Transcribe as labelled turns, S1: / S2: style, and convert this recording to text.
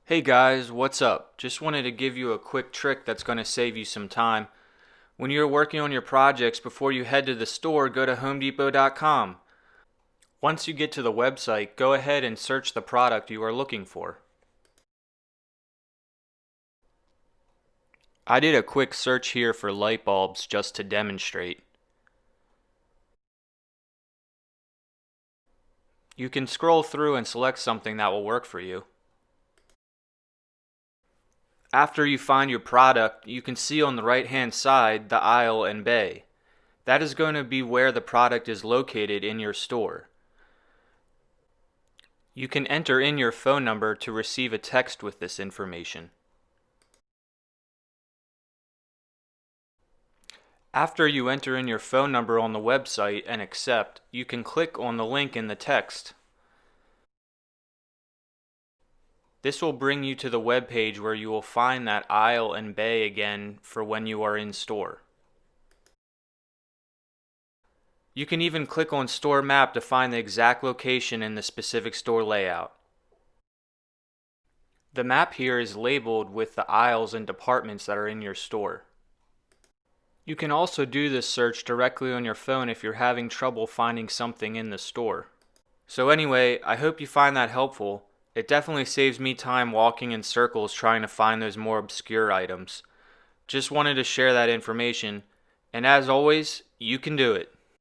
S1: Hey guys, what's up? Just wanted to give you a quick trick that's going to save you some time. When you're working on your projects, before you head to the store, go to homedepot.com. Once you get to the website, go ahead and search the product you are looking for. I did a quick search here for light bulbs just to demonstrate. You can scroll through and select something that will work for you. After you find your product, you can see on the right-hand side the aisle and bay. That is going to be where the product is located in your store. You can enter in your phone number to receive a text with this information. After you enter in your phone number on the website and accept, you can click on the link in the text. This will bring you to the web page where you will find that aisle and bay again for when you are in store. You can even click on Store Map to find the exact location in the specific store layout. The map here is labeled with the aisles and departments that are in your store. You can also do this search directly on your phone if you're having trouble finding something in the store. So anyway, I hope you find that helpful. It definitely saves me time walking in circles trying to find those more obscure items. Just wanted to share that information, and as always, you can do it.